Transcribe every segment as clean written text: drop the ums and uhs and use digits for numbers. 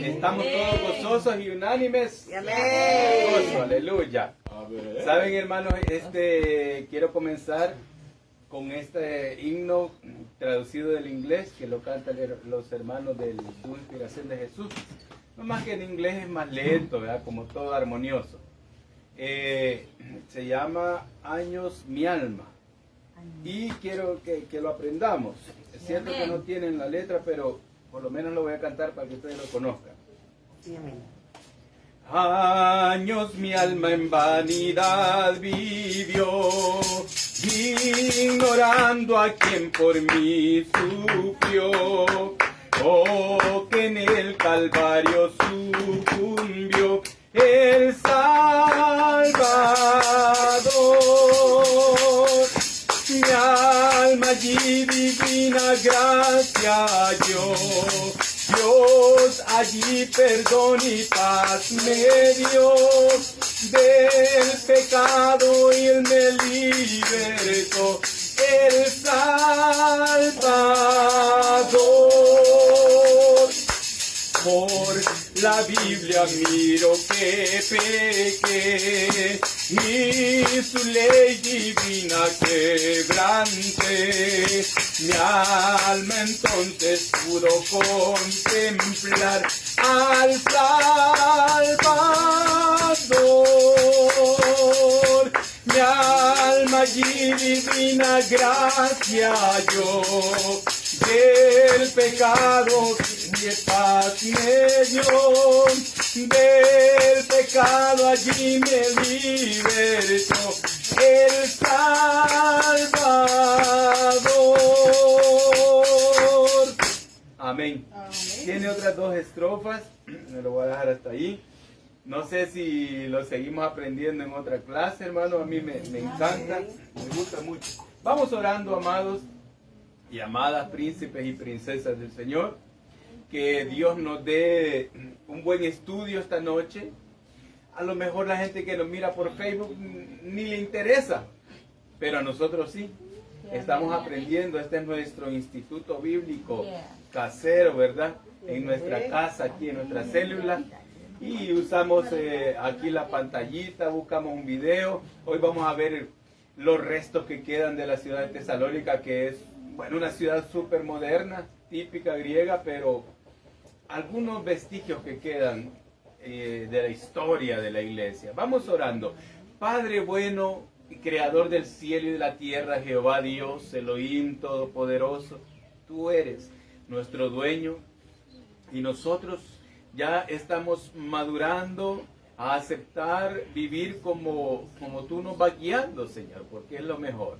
Estamos todos gozosos y unánimes. Amén. Gozo, aleluya. Saben, hermanos, quiero comenzar con este himno traducido del inglés que lo cantan los hermanos del Dúo Inspiración de Jesús. No más que en inglés es más lento, ¿verdad? Como todo armonioso. Se llama Años mi alma. Y quiero que lo aprendamos. Es cierto que no tienen la letra, pero por lo menos lo voy a cantar para que ustedes lo conozcan. Sí, amén. Años mi alma en vanidad vivió, ignorando a quien por mí sufrió. Oh, que en el Calvario sucumbió el Salvador. Mi alma allí divina gracia halló. Dios allí perdón y paz me dio. Del pecado y Él me libertó. El Salvador. Por la Biblia miro que pequé y su ley divina quebranté. Mi alma entonces pudo contemplar al Salvador. Mi alma allí divina gracia halló. Del pecado y paz me dio, del pecado allí me libertó el Salvador. Amén. Tiene otras dos estrofas, me lo voy a dejar hasta ahí. No sé si lo seguimos aprendiendo en otra clase, hermano, a mí me encanta, me gusta mucho. Vamos orando, amados y amadas príncipes y princesas del Señor, que Dios nos dé un buen estudio esta noche. A lo mejor la gente que nos mira por Facebook ni le interesa, pero a nosotros sí. Estamos aprendiendo, este es nuestro instituto bíblico casero, ¿verdad? En nuestra casa, aquí en nuestra célula. Y usamos aquí la pantallita, buscamos un video. Hoy vamos a ver los restos que quedan de la ciudad de Tesalónica, que es, bueno, una ciudad súper moderna, típica griega, pero algunos vestigios que quedan de la historia de la iglesia. Vamos orando. Padre bueno y creador del cielo y de la tierra, Jehová Dios, Elohim Todopoderoso, tú eres nuestro dueño y nosotros ya estamos madurando a aceptar vivir como tú nos vas guiando, Señor, porque es lo mejor.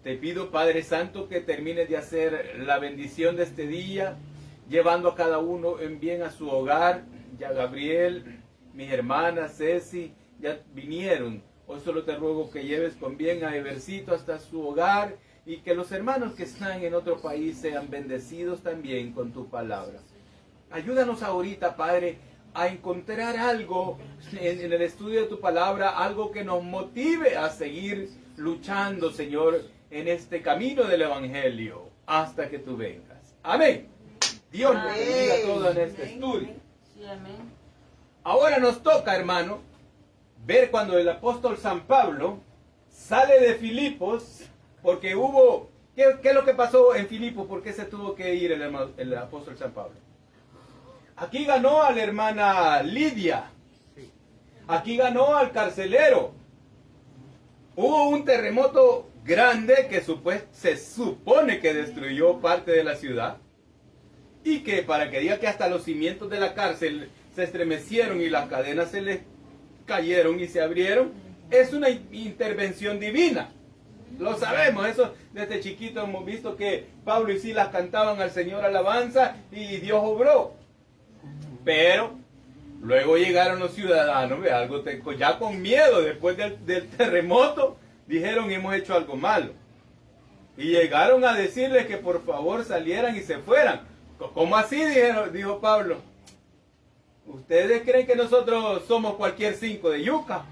Te pido, Padre Santo, que termines de hacer la bendición de este día, llevando a cada uno en bien a su hogar. Ya Gabriel, mis hermanas, Ceci, ya vinieron. Hoy solo te ruego que lleves con bien a Evercito hasta su hogar y que los hermanos que están en otro país sean bendecidos también con tu palabra. Ayúdanos ahorita, Padre, a encontrar algo en el estudio de tu palabra, algo que nos motive a seguir luchando, Señor, en este camino del Evangelio, hasta que tú vengas. Amén. Dios nos bendiga todo en este estudio. Sí, amén. Ahora nos toca, hermano, ver cuando el apóstol San Pablo sale de Filipos, porque hubo... ¿Qué es lo que pasó en Filipos? ¿Por qué se tuvo que ir el apóstol San Pablo? Aquí ganó a la hermana Lidia. Aquí ganó al carcelero. Hubo un terremoto grande que se supone que destruyó parte de la ciudad. Y que para que diga que hasta los cimientos de la cárcel se estremecieron y las cadenas se les cayeron y se abrieron, es una intervención divina. Lo sabemos, eso desde chiquito hemos visto que Pablo y Silas cantaban al Señor alabanza y Dios obró. Pero luego llegaron los ciudadanos, ya con miedo, después del terremoto, dijeron hemos hecho algo malo. Y llegaron a decirles que por favor salieran y se fueran. ¿Cómo así? Dijo Pablo. ¿Ustedes creen que nosotros somos cualquier 5 de yuca?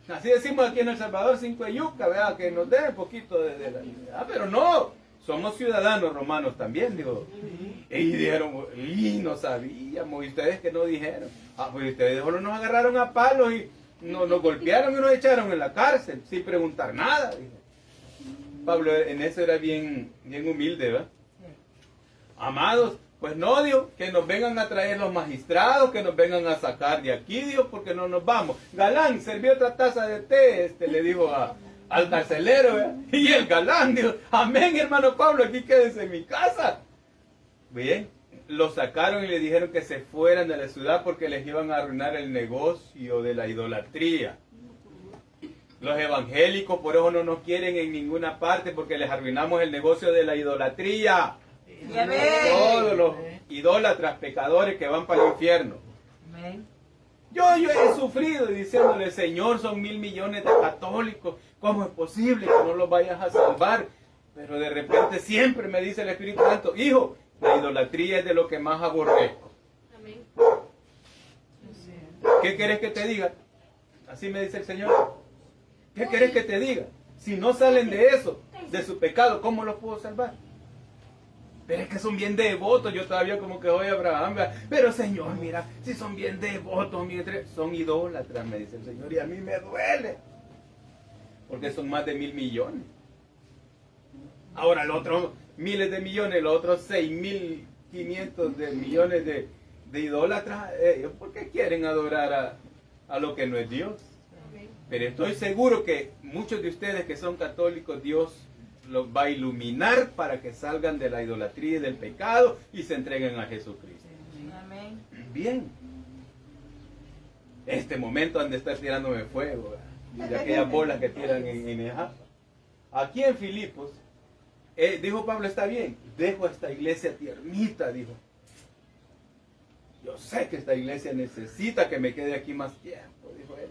Así decimos aquí en El Salvador, 5 de yuca, ¿verdad? Que nos den un poquito pero no, somos ciudadanos romanos también, digo. Y dijeron, y no sabíamos, y ustedes que no dijeron. Ah, pues ustedes solo nos agarraron a palos y nos golpearon y nos echaron en la cárcel, sin preguntar nada. Dijo. Pablo en eso era bien humilde, ¿verdad? Amados, pues no, Dios, que nos vengan a traer los magistrados, que nos vengan a sacar de aquí, Dios, porque no nos vamos. Galán, serví otra taza de té, le dijo al carcelero, ¿verdad? Y el galán dijo, amén, hermano Pablo, aquí quédense en mi casa. Bien, lo sacaron y le dijeron que se fueran de la ciudad porque les iban a arruinar el negocio de la idolatría. Los evangélicos por eso no nos quieren en ninguna parte porque les arruinamos el negocio de la idolatría. Todos los idólatras, pecadores que van para el infierno. Yo he sufrido diciéndole, Señor, son 1.000 millones de católicos, ¿cómo es posible que no los vayas a salvar? Pero de repente siempre me dice el Espíritu Santo, hijo, la idolatría es de lo que más aborrezco. ¿Qué quieres que te diga? Así me dice el Señor. ¿Qué quieres que te diga? Si no salen de eso, de su pecado, ¿cómo los puedo salvar? Pero es que son bien devotos, yo todavía como que voy a Abraham, pero Señor, mira, si son bien devotos, son idólatras, me dice el Señor, y a mí me duele, porque son más de 1.000 millones. Ahora el otro, miles de millones, los otros 6.500 de millones de idólatras, ellos, ¿por qué quieren adorar a lo que no es Dios? Pero estoy seguro que muchos de ustedes que son católicos, Dios los va a iluminar para que salgan de la idolatría y del pecado y se entreguen a Jesucristo. Amén. Bien. Este momento han de estar tirándome fuego, ¿verdad? De aquellas bolas que tiran en Ejapa. Aquí en Filipos, dijo Pablo, está bien, dejo esta iglesia tiernita, dijo. Yo sé que esta iglesia necesita que me quede aquí más tiempo, dijo él.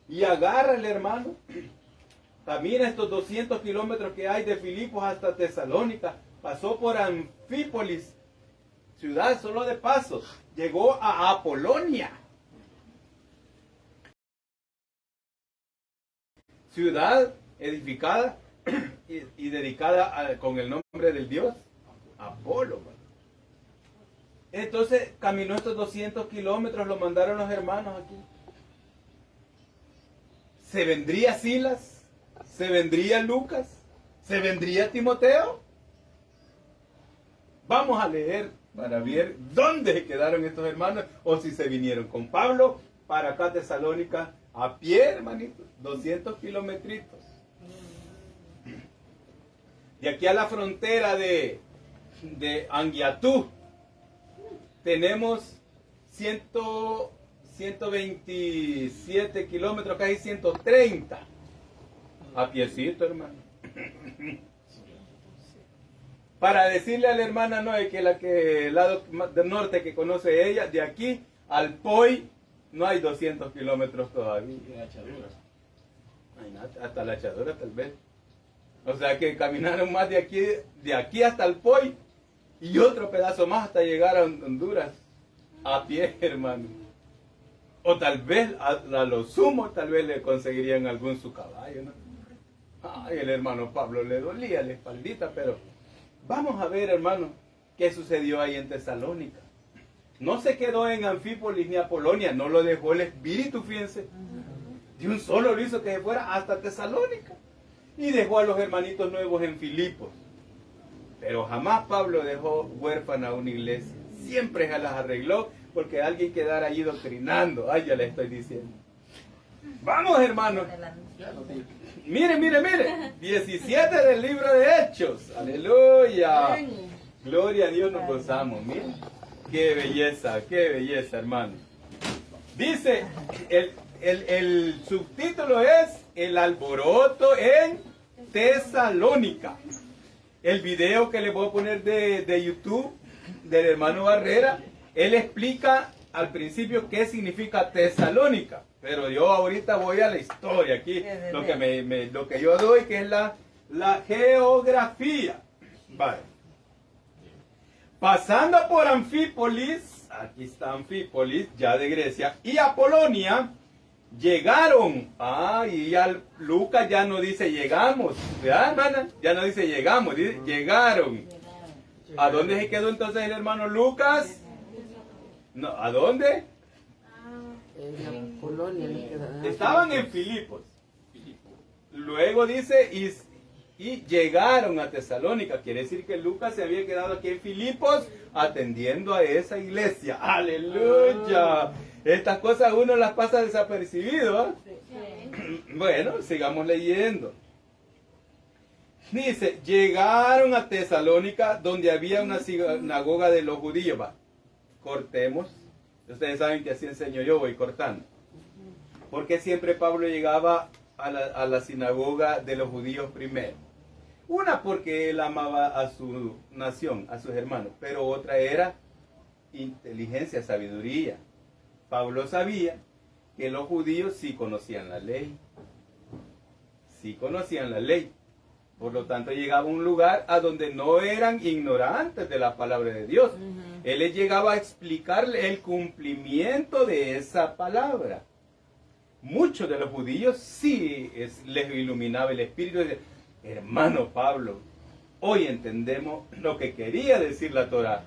Y agarra el hermano, camina estos 200 kilómetros que hay de Filipos hasta Tesalónica, pasó por Anfípolis, ciudad solo de paso, llegó a Apolonia, ciudad edificada y dedicada con el nombre del dios Apolo. Entonces caminó estos 200 kilómetros, lo mandaron los hermanos aquí. ¿Se vendría Silas? ¿Se vendría Lucas? ¿Se vendría Timoteo? Vamos a leer para ver dónde se quedaron estos hermanos o si se vinieron con Pablo para acá Tesalónica a pie, hermanitos, 200 kilometritos. De aquí a la frontera de Anguiatú tenemos 127 kilómetros, casi 130. A piecito, hermano. Para decirle a la hermana Noé que el lado del norte que conoce ella, de aquí al Poi, no hay 200 kilómetros todavía. Hasta la echadura tal vez. O sea que caminaron más de aquí hasta el Poi y otro pedazo más hasta llegar a Honduras. A pie, hermano. O tal vez, a lo sumo, tal vez le conseguirían algún su caballo, ¿no? Ay, el hermano Pablo le dolía la espaldita, pero vamos a ver, hermano, qué sucedió ahí en Tesalónica. No se quedó en Anfípolis ni Apolonia, no lo dejó el Espíritu, fíjense. De un solo lo hizo que se fuera hasta Tesalónica. Y dejó a los hermanitos nuevos en Filipos. Pero jamás Pablo dejó huérfana a una iglesia. Siempre se las arregló porque alguien quedara allí doctrinando. Ay, ya le estoy diciendo. Vamos, hermanos. Mire, mire, mire. 17 del libro de Hechos. Aleluya. Gloria a Dios, nos gozamos. Miren. Qué belleza, hermano. Dice, el subtítulo es El alboroto en Tesalónica. El video que le voy a poner de YouTube del hermano Barrera, él explica al principio qué significa Tesalónica. Pero yo ahorita voy a la historia aquí, lo que yo doy, que es la geografía. Vale. Pasando por Anfípolis, aquí está Anfípolis, ya de Grecia, y Apolonia, llegaron. Y ya Lucas ya no dice llegamos. ¿Verdad, hermana? Ya no dice llegamos, dice llegaron. ¿A dónde se quedó entonces el hermano Lucas? No, ¿a dónde? En la Polonia. Estaban en Filipos. Luego dice, y llegaron a Tesalónica. Quiere decir que Lucas se había quedado aquí en Filipos atendiendo a esa iglesia. ¡Aleluya! Estas cosas uno las pasa desapercibido. Bueno, sigamos leyendo. Dice, llegaron a Tesalónica donde había una sinagoga de los judíos. Cortemos. Ustedes saben que así enseño yo, voy cortando. Porque siempre Pablo llegaba a la sinagoga de los judíos primero. Una porque él amaba a su nación, a sus hermanos, pero otra era inteligencia, sabiduría. Pablo sabía que los judíos sí conocían la ley. Sí conocían la ley. Por lo tanto, llegaba a un lugar a donde no eran ignorantes de la palabra de Dios. Él les llegaba a explicarle el cumplimiento de esa palabra. Muchos de los judíos sí les iluminaba el espíritu. Hermano Pablo, hoy entendemos lo que quería decir la Torá.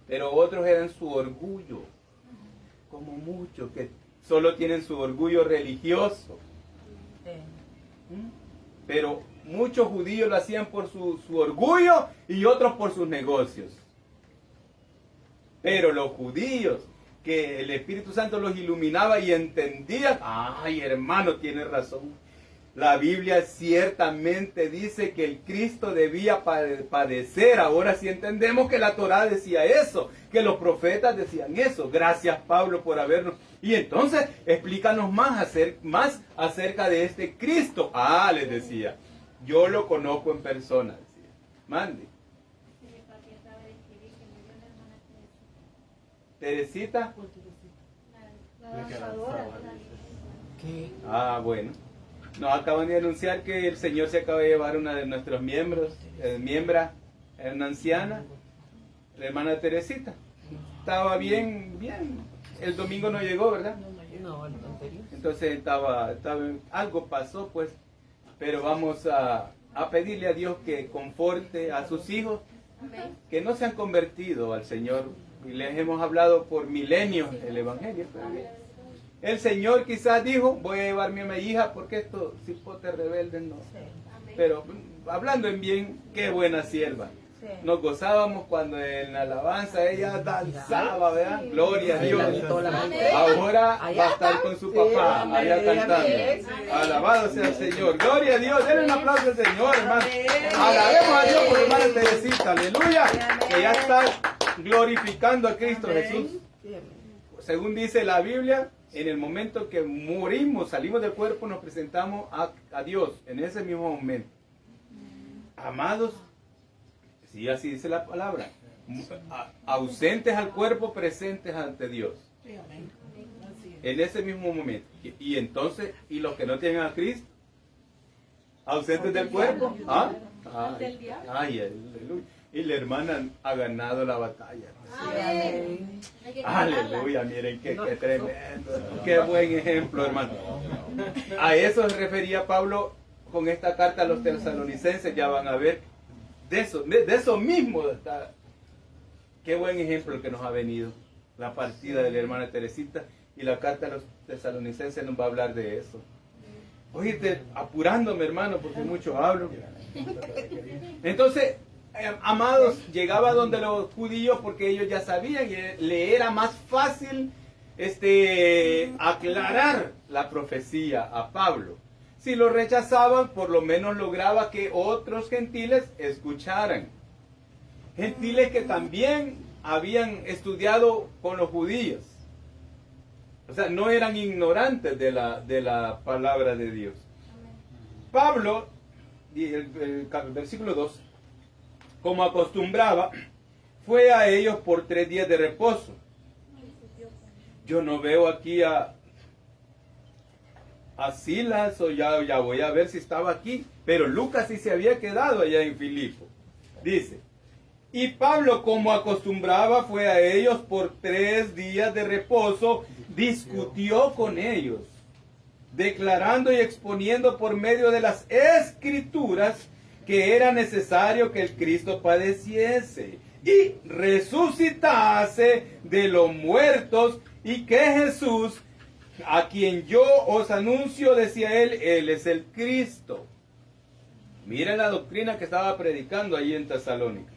Pero otros eran su orgullo. Como muchos que solo tienen su orgullo religioso. Pero muchos judíos lo hacían por su orgullo y otros por sus negocios. Pero los judíos, que el Espíritu Santo los iluminaba y entendían, ay hermano, tiene razón. La Biblia ciertamente dice que el Cristo debía padecer. Ahora sí entendemos que la Torá decía eso, que los profetas decían eso. Gracias, Pablo, por habernos. Y entonces, explícanos más acerca de este Cristo. Les decía, yo lo conozco en persona. Decía. Mande. Teresita. ¿Qué? Bueno. Nos acaban de anunciar que el Señor se acaba de llevar una de nuestros miembros, una anciana, la hermana Teresita. Estaba bien. El domingo no llegó, ¿verdad? No, el anterior. Entonces algo pasó, pues. Pero vamos a pedirle a Dios que conforte a sus hijos que no se han convertido al Señor. Y les hemos hablado por milenios el Evangelio. El Señor quizás dijo, voy a llevarme a mi hija porque estos cipotes rebeldes no. Pero hablando en bien, qué buena sierva. Nos gozábamos cuando en la alabanza ella danzaba, ¿verdad? Gloria a Dios. Ahora va a estar con su papá allá cantando. Alabado sea el Señor. Gloria a Dios. Denle un aplauso al Señor, hermano. Alabemos a Dios por hermana Teresita. Aleluya. Que ya está glorificando a Cristo Jesús. Según dice la Biblia, en el momento que morimos, salimos del cuerpo, nos presentamos a Dios, en ese mismo momento. Amados, sí, así dice la palabra, ausentes al cuerpo, presentes ante Dios. En ese mismo momento. Y entonces, ¿y los que no tienen a Cristo? ¿Ausentes del cuerpo? Aleluya. Y la hermana ha ganado la batalla. Amén. Aleluya, miren qué tremendo. Qué buen ejemplo, hermano. A eso se refería Pablo con esta carta a los tesalonicenses. Ya van a ver. De eso mismo está. Qué buen ejemplo el que nos ha venido. La partida de la hermana Teresita. Y la carta a los tesalonicenses nos va a hablar de eso. Oíste, apurándome, hermano, porque mucho hablo. Entonces, amados, llegaba donde los judíos porque ellos ya sabían y le era más fácil aclarar la profecía a Pablo. Si lo rechazaban, por lo menos lograba que otros gentiles escucharan. Gentiles que también habían estudiado con los judíos. O sea, no eran ignorantes de la palabra de Dios. Pablo, el versículo 2, como acostumbraba, fue a ellos por 3 días de reposo. Yo no veo aquí a Silas, o ya voy a ver si estaba aquí, pero Lucas sí se había quedado allá en Filipo. Dice, y Pablo como acostumbraba fue a ellos por 3 días de reposo, discutió con ellos, declarando y exponiendo por medio de las Escrituras que era necesario que el Cristo padeciese y resucitase de los muertos, y que Jesús, a quien yo os anuncio, decía él es el Cristo. Miren la doctrina que estaba predicando allí en Tesalónica.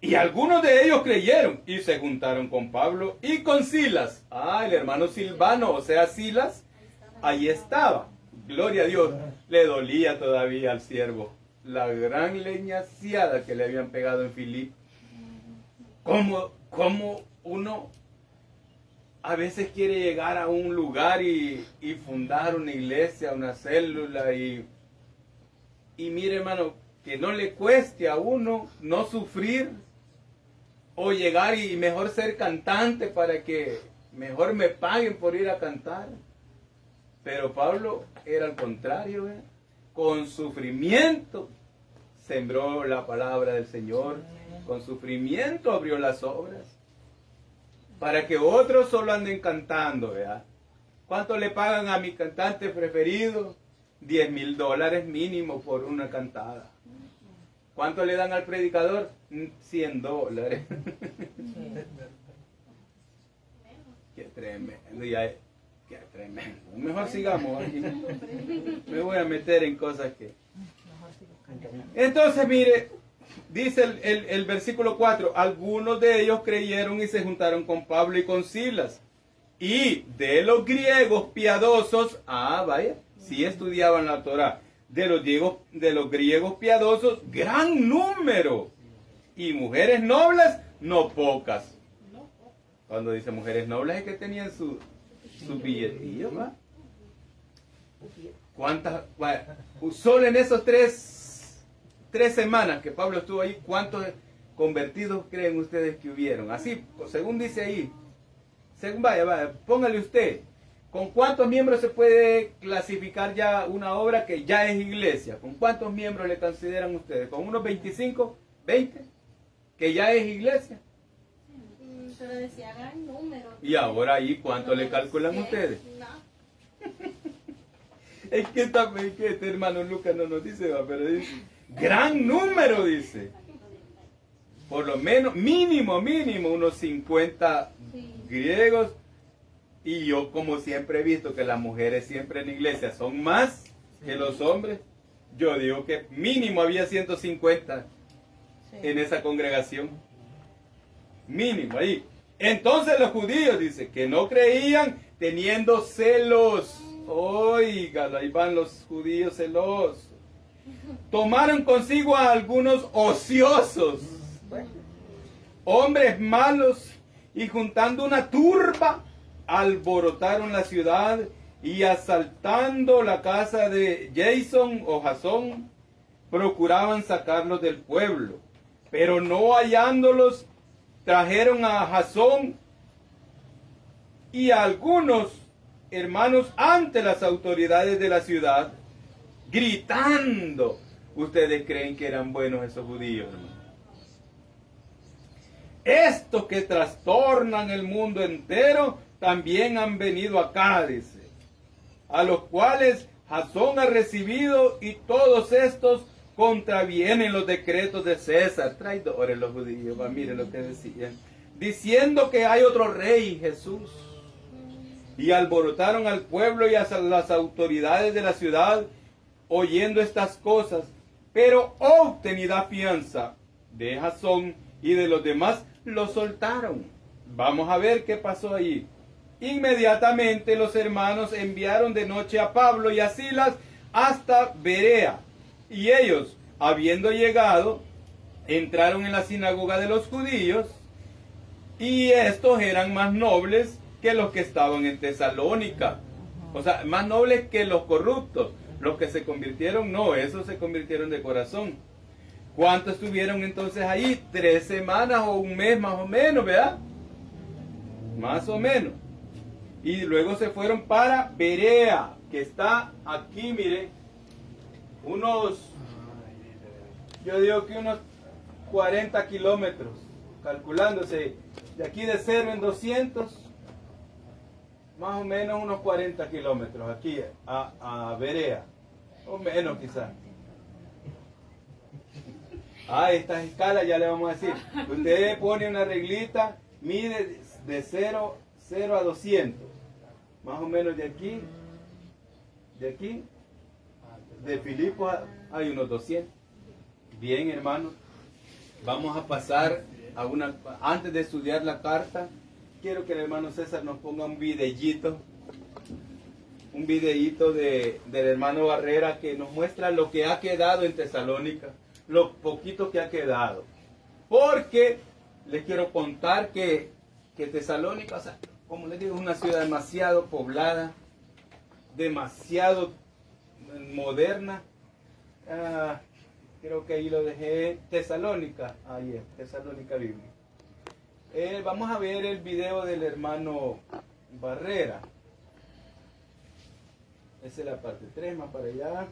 Y algunos de ellos creyeron y se juntaron con Pablo y con Silas. El hermano Silvano, o sea Silas, ahí estaba. Gloria a Dios. Le dolía todavía al siervo la gran leñaciada que le habían pegado en Filipo. Como uno a veces quiere llegar a un lugar y fundar una iglesia, una célula, y mire, hermano, que no le cueste a uno no sufrir, o llegar y mejor ser cantante para que mejor me paguen por ir a cantar. Pero Pablo era al contrario, con sufrimiento sembró la palabra del Señor, con sufrimiento abrió las obras, para que otros solo anden cantando, ¿verdad? ¿Cuánto le pagan a mi cantante preferido? $10,000 mínimo por una cantada. ¿Cuánto le dan al predicador? $100. Qué tremendo, qué tremendo. Mejor sigamos aquí. Me voy a meter en cosas que... Entonces, mire, dice el versículo 4, algunos de ellos creyeron y se juntaron con Pablo y con Silas. Y de los griegos piadosos, vaya, sí estudiaban la Torá, de los griegos piadosos, gran número. Y mujeres nobles, no pocas. Cuando dice mujeres nobles es que tenían su billetillo, ¿va? ¿Cuántas? Solo en esos tres semanas que Pablo estuvo ahí, ¿cuántos convertidos creen ustedes que hubieron? Así, según dice ahí, vaya, póngale usted, ¿con cuántos miembros se puede clasificar ya una obra que ya es iglesia? ¿Con cuántos miembros le consideran ustedes? ¿Con unos 25, 20? ¿Que ya es iglesia? Pero decía gran número. ¿Y ahora ahí cuánto le calculan ustedes? No. Es que este hermano Lucas no nos dice, pero dice, gran número, dice. Por lo menos, mínimo, unos 50 griegos. Y yo, como siempre he visto que las mujeres siempre en la iglesia son más que los hombres, yo digo que mínimo había 150 en esa congregación. Mínimo ahí. Entonces los judíos, dice, que no creían, teniendo celos. Oiga, ahí van los judíos celosos. Tomaron consigo a algunos ociosos, hombres malos, y juntando una turba, alborotaron la ciudad y asaltando la casa de Jason o Jasón, procuraban sacarlos del pueblo. Pero no hallándolos, trajeron a Jasón y a algunos hermanos ante las autoridades de la ciudad, gritando. ¿Ustedes creen que eran buenos esos judíos, hermano? Estos que trastornan el mundo entero también han venido acá, dice, a los cuales Jasón ha recibido, y todos estos contravienen los decretos de César. Traidores los judíos, miren lo que decían, diciendo que hay otro rey, Jesús. Y alborotaron al pueblo y a las autoridades de la ciudad, oyendo estas cosas. Pero obtenida fianza de Jasón y de los demás, lo soltaron. Vamos a ver qué pasó allí. Inmediatamente los hermanos enviaron de noche a Pablo y a Silas hasta Berea. Y ellos, habiendo llegado, entraron en la sinagoga de los judíos. Y estos eran más nobles que los que estaban en Tesalónica. O sea, más nobles que los corruptos. Los que se convirtieron, no, esos se convirtieron de corazón. ¿Cuántos estuvieron entonces ahí? 3 semanas o un mes más o menos, ¿verdad? Más o menos. Y luego se fueron para Berea, que está aquí, mire, yo digo que unos 40 kilómetros, calculándose de aquí de 0 en 200, más o menos unos 40 kilómetros aquí a Berea, o menos quizás. Estas escalas ya le vamos a decir. Usted pone una reglita, mide de 0 a 200. Más o menos de aquí, de Filipos hay unos 200. Bien, hermanos, vamos a pasar antes de estudiar la carta, quiero que el hermano César nos ponga un videíto del hermano Barrera que nos muestra lo que ha quedado en Tesalónica, lo poquito que ha quedado. Porque les quiero contar que Tesalónica, o sea, como les digo, es una ciudad demasiado poblada, demasiado moderna. Creo que ahí lo dejé, Tesalónica, ahí es, Tesalónica Biblia. Vamos a ver el video del hermano Barrera. Esa es la parte 3, más para allá.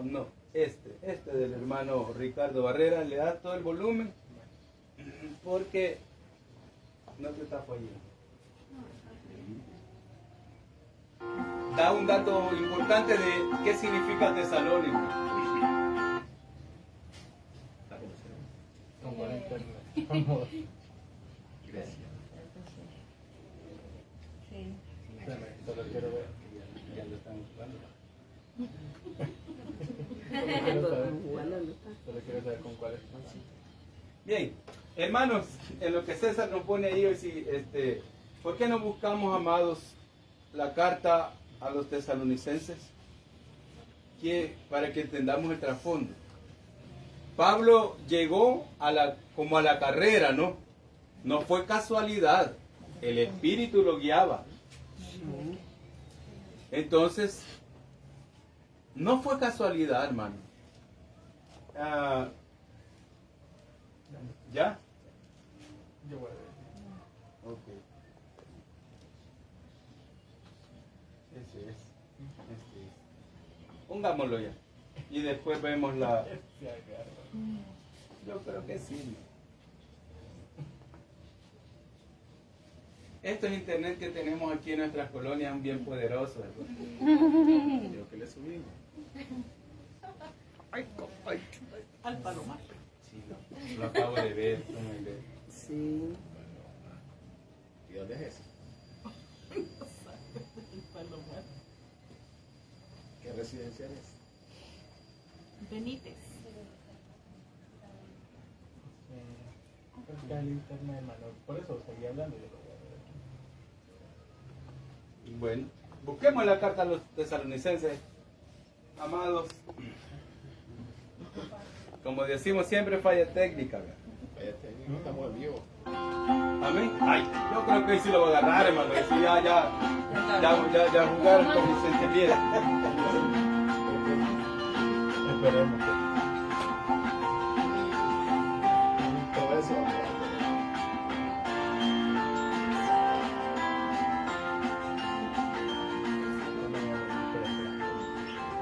No, este del hermano Ricardo Barrera, le da todo el volumen, porque no te está fallando. Da un dato importante de qué significa Tesalónica. Gracias. Sí. Solo quiero ver que ya lo están jugando. Solo quiero saber con cuál es. Bien, hermanos, en lo que César nos pone ahí, ¿por qué no buscamos, amados, la carta a los tesalonicenses? Para que entendamos el trasfondo. Pablo llegó como a la carrera, ¿no? No fue casualidad. El Espíritu lo guiaba. Entonces, no fue casualidad, hermano. ¿Ya? Yo voy a ver. Ok. Ese es. Pongámoslo ya. Y después vemos la... Yo creo que sí. Estos internet que tenemos aquí en nuestras colonias son bien poderosos. Yo que le subimos. Al palomar. Sí, lo acabo de ver. Sí. ¿Y dónde es eso? El palomar. ¿Qué residencial es? Benítez. Está el internet, hermano. Por eso seguí hablando. Yo lo voy a ver. Bueno, busquemos la carta a los tesalonicenses, amados. Como decimos siempre, falla técnica. Vaya técnico, estamos en vivo. Amén. Ay, yo creo que ahí sí lo va a agarrar, hermano. Que sí, ya jugaron con Vicente Mier. Esperemos que. Todo eso vamos a ver.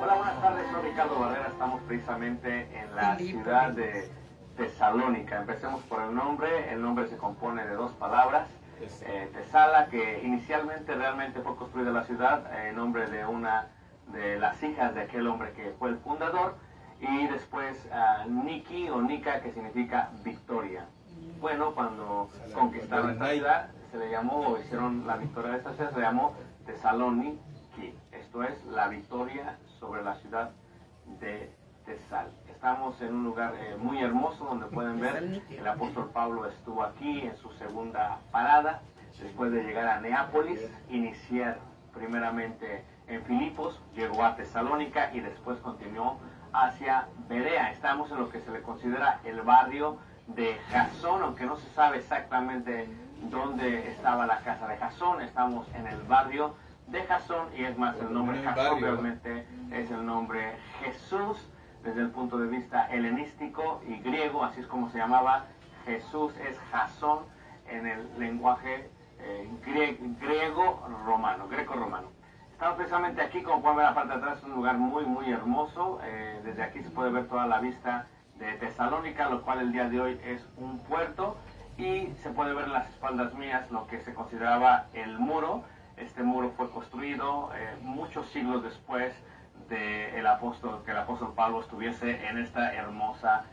Hola, buenas tardes, soy Ricardo Barrera, estamos precisamente en la ciudad de Tesalónica. Empecemos por el nombre se compone de dos palabras, Tesala, que inicialmente realmente fue construida la ciudad en nombre de una de las hijas de aquel hombre que fue el fundador, y después Niki o Nika, que significa victoria. Bueno, cuando conquistaron esta ciudad, se le llamó, o hicieron la victoria de esta ciudad, se le llamó Tesaloniki. Esto es la victoria sobre la ciudad de Tesal. Estamos en un lugar muy hermoso donde pueden ver el apóstol Pablo estuvo aquí en su segunda parada, después de llegar a Neápolis, iniciar primeramente en Filipos, llegó a Tesalónica y después continuó hacia Berea. Estamos en lo que se le considera el barrio de Jasón, aunque no se sabe exactamente dónde estaba la casa de Jasón. Estamos en el barrio de Jasón, y es más, el nombre Jasón realmente es el nombre Jesús desde el punto de vista helenístico y griego, así es como se llamaba. Jesús es Jasón en el lenguaje greco-romano. Estamos precisamente aquí, como pueden ver la parte de atrás, es un lugar muy muy hermoso. Desde aquí se puede ver toda la vista de Tesalónica, lo cual el día de hoy es un puerto. y se puede ver en las espaldas mías lo que se consideraba el muro. Este muro fue construido muchos siglos después de que el apóstol Pablo estuviese en esta hermosa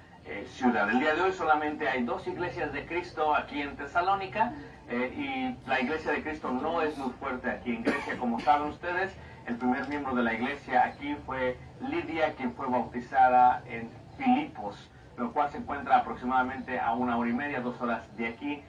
ciudad. El día de hoy solamente hay 2 iglesias de Cristo aquí en Tesalónica, y la iglesia de Cristo no es muy fuerte aquí en Grecia, como saben ustedes. El primer miembro de la iglesia aquí fue Lidia, quien fue bautizada en Filipos, lo cual se encuentra aproximadamente a 1 hora y media, 2 horas de aquí.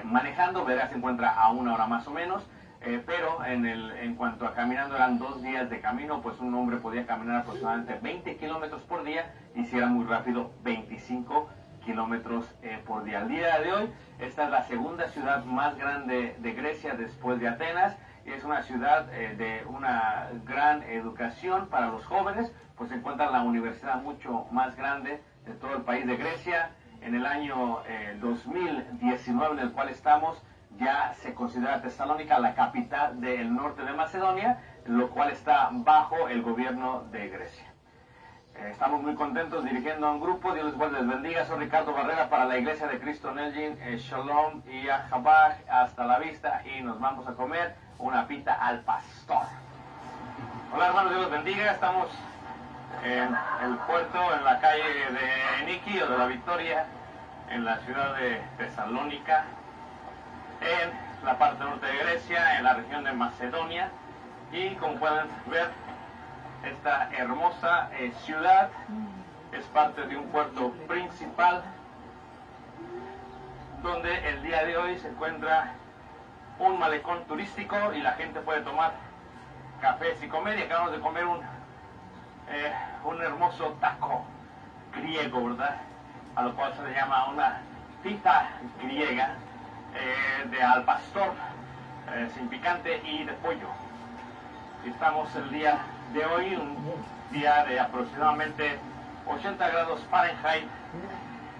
Manejando, verá, se encuentra a 1 hora más o menos. Pero en cuanto a caminando, eran 2 días de camino, pues un hombre podía caminar aproximadamente 20 kilómetros por día, y si era muy rápido, 25 kilómetros por día. Al día de hoy, esta es la segunda ciudad más grande de Grecia después de Atenas, y es una ciudad de una gran educación para los jóvenes, pues se encuentra la universidad mucho más grande de todo el país de Grecia. En el año 2019, en el cual estamos, ya se considera Tesalónica la capital del norte de Macedonia, lo cual está bajo el gobierno de Grecia. Estamos muy contentos dirigiendo a un grupo. Dios les bendiga. Soy Ricardo Barrera para la Iglesia de Cristo en Elgin. Shalom y Ahabaj. Hasta la vista, y nos vamos a comer una pita al pastor. Hola hermanos, Dios los bendiga. Estamos en el puerto, en la calle de Niki o de la Victoria, en la ciudad de Tesalónica, en la parte norte de Grecia, en la región de Macedonia. Y como pueden ver, esta hermosa ciudad es parte de un puerto principal, donde el día de hoy se encuentra un malecón turístico y la gente puede tomar cafés y comer. Y acabamos de comer un hermoso taco griego, ¿verdad? A lo cual se le llama una pita griega de al pastor, sin picante y de pollo. Y estamos el día de hoy, un día de aproximadamente 80 grados Fahrenheit,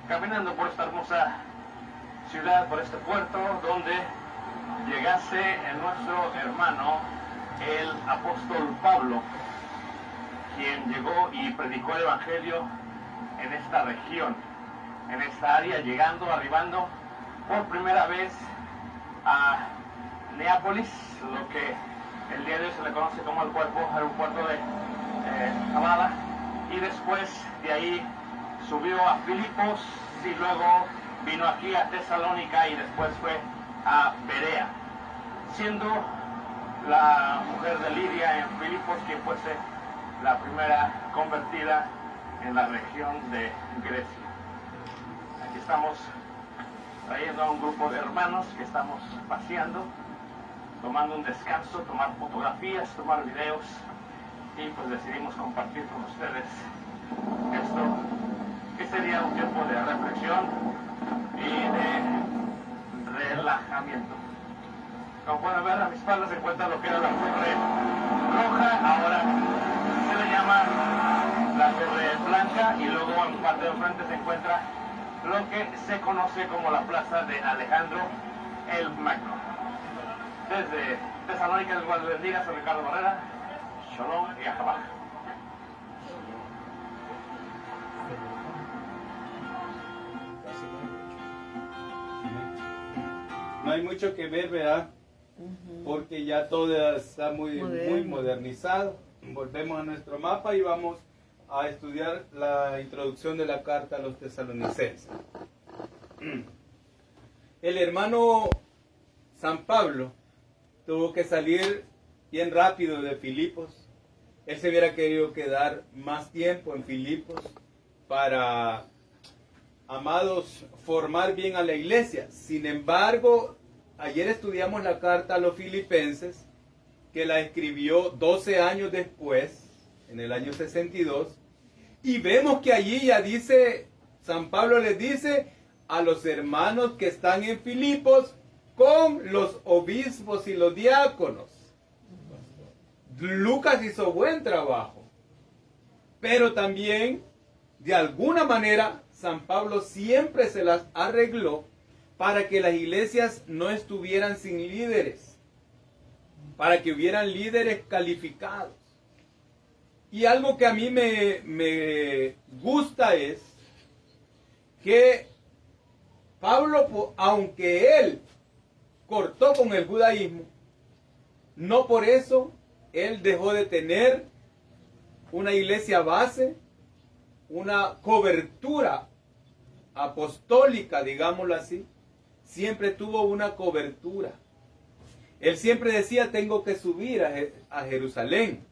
caminando por esta hermosa ciudad, por este puerto, donde llegase nuestro hermano, el apóstol Pablo, quien llegó y predicó el evangelio en esta región, en esta área, arribando por primera vez a Neápolis, lo que el día de hoy se le conoce como el aeropuerto de Kavala, y después de ahí subió a Filipos, y luego vino aquí a Tesalónica, y después fue a Berea, siendo la mujer de Lidia en Filipos quien fuese la primera convertida en la región de Grecia. Aquí estamos trayendo a un grupo de hermanos que estamos paseando, tomando un descanso, tomar fotografías, tomar videos, y pues decidimos compartir con ustedes esto, que sería un tiempo de reflexión y de relajamiento. Como pueden ver, a mi espalda se encuentra lo que era la torre roja, ahora se le llama la torre blanca, y luego en parte de enfrente se encuentra lo que se conoce como la plaza de Alejandro el Magno. Desde Tesalónica, les voy a bendiga, soy Ricardo Barrera. Shalom y Ahabaj. No hay mucho que ver, ¿verdad? Porque ya todo está muy modernizado. Volvemos a nuestro mapa y vamos a estudiar la introducción de la carta a los tesalonicenses. El hermano San Pablo tuvo que salir bien rápido de Filipos. Él se hubiera querido quedar más tiempo en Filipos para, amados, formar bien a la iglesia. Sin embargo, ayer estudiamos la carta a los filipenses, que la escribió 12 años después, en el año 62, y vemos que allí ya dice, San Pablo les dice a los hermanos que están en Filipos con los obispos y los diáconos. Lucas hizo buen trabajo, pero también, de alguna manera, San Pablo siempre se las arregló para que las iglesias no estuvieran sin líderes, para que hubieran líderes calificados. Y algo que a mí me gusta es que Pablo, aunque él cortó con el judaísmo, no por eso él dejó de tener una iglesia base, una cobertura apostólica, digámoslo así. Siempre tuvo una cobertura. Él siempre decía, tengo que subir a Jerusalén.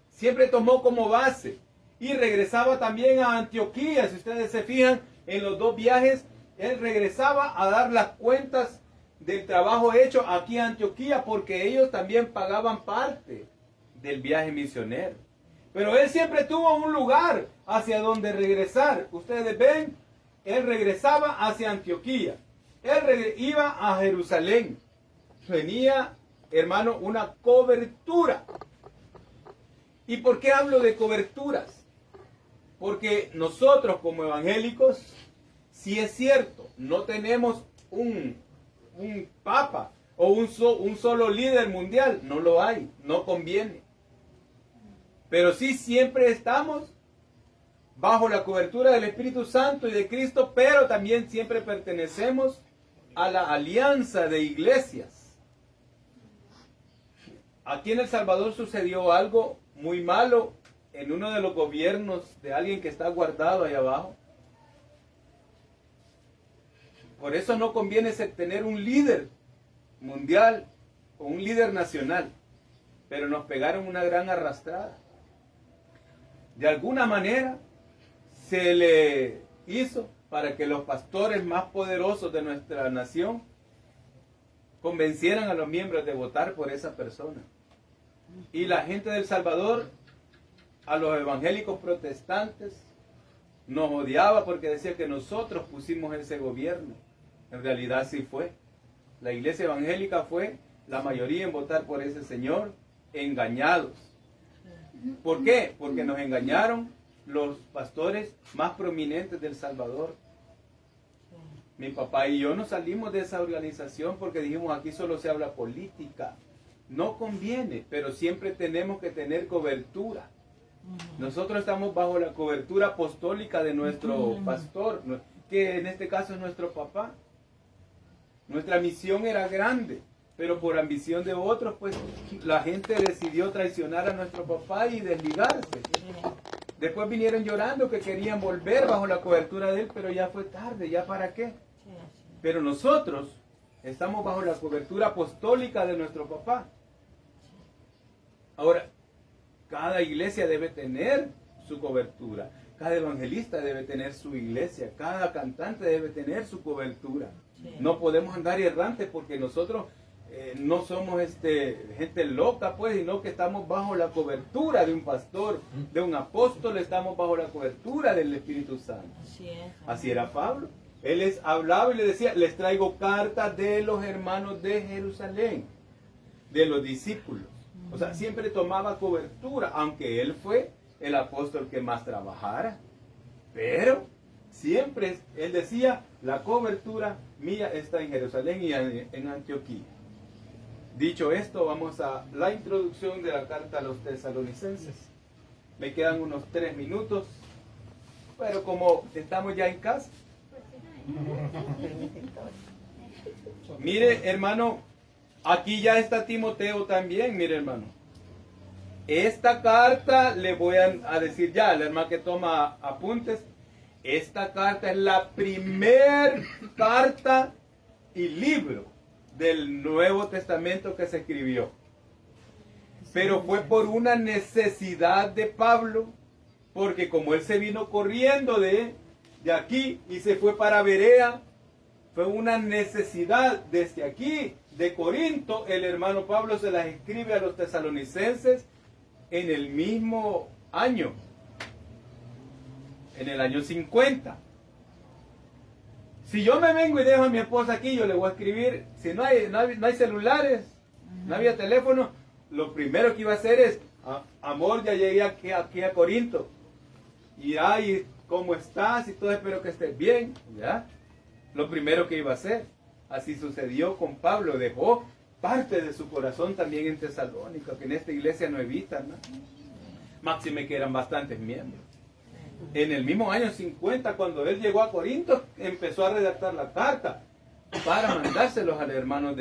Siempre tomó como base. Y regresaba también a Antioquía. Si ustedes se fijan, en los dos viajes, él regresaba a dar las cuentas del trabajo hecho aquí a Antioquía, porque ellos también pagaban parte del viaje misionero. Pero él siempre tuvo un lugar hacia donde regresar. Ustedes ven, él regresaba hacia Antioquía. Él iba a Jerusalén. Tenía, hermano, una cobertura. ¿Y por qué hablo de coberturas? Porque nosotros como evangélicos, si es cierto, no tenemos un papa o un solo líder mundial. No lo hay, no conviene. Pero sí siempre estamos bajo la cobertura del Espíritu Santo y de Cristo, pero también siempre pertenecemos a la alianza de iglesias. Aquí en El Salvador sucedió algo muy malo en uno de los gobiernos de alguien que está guardado ahí abajo. Por eso no conviene tener un líder mundial o un líder nacional. Pero nos pegaron una gran arrastrada. De alguna manera se le hizo para que los pastores más poderosos de nuestra nación convencieran a los miembros de votar por esa persona. Y la gente de El Salvador, a los evangélicos protestantes, nos odiaba porque decía que nosotros pusimos ese gobierno. En realidad sí fue. La iglesia evangélica fue la mayoría en votar por ese señor, engañados. ¿Por qué? Porque nos engañaron los pastores más prominentes del Salvador. Mi papá y yo nos salimos de esa organización porque dijimos, aquí solo se habla política. No conviene, pero siempre tenemos que tener cobertura. Nosotros estamos bajo la cobertura apostólica de nuestro pastor, que en este caso es nuestro papá. Nuestra misión era grande, pero por ambición de otros, pues la gente decidió traicionar a nuestro papá y desligarse. Después vinieron llorando que querían volver bajo la cobertura de él, pero ya fue tarde, ¿ya para qué? Pero nosotros estamos bajo la cobertura apostólica de nuestro papá. Ahora, cada iglesia debe tener su cobertura. Cada evangelista debe tener su iglesia. Cada cantante debe tener su cobertura. No podemos andar errantes porque nosotros no somos gente loca, pues, sino que estamos bajo la cobertura de un pastor, de un apóstol, estamos bajo la cobertura del Espíritu Santo. Así era Pablo. Él les hablaba y le decía, les traigo cartas de los hermanos de Jerusalén, de los discípulos. O sea, siempre tomaba cobertura, aunque él fue el apóstol que más trabajara. Pero siempre él decía, la cobertura mía está en Jerusalén y en Antioquía. Dicho esto, vamos a la introducción de la carta a los tesalonicenses. Me quedan unos 3 minutos, pero como estamos ya en casa. Mire, hermano, aquí ya está Timoteo también, mire, hermano. Esta carta le voy a decir ya, al hermano que toma apuntes, esta carta es la primer carta y libro del Nuevo Testamento que se escribió. Pero fue por una necesidad de Pablo, porque como él se vino corriendo de aquí y se fue para Berea, fue una necesidad desde aquí, de Corinto. El hermano Pablo se las escribe a los tesalonicenses en el mismo año, en el año 50. Si yo me vengo y dejo a mi esposa aquí, yo le voy a escribir, si no hay celulares, no había teléfono, lo primero que iba a hacer es, amor, ya llegué aquí a Corinto, y ay, ¿cómo estás? Y todo, espero que estés bien, ¿ya? Lo primero que iba a hacer. Así sucedió con Pablo, dejó parte de su corazón también en Tesalónica, que en esta iglesia no evitan, ¿no? Máxime que eran bastantes miembros. En el mismo año 50, cuando él llegó a Corinto, empezó a redactar la carta para mandárselos a los hermanos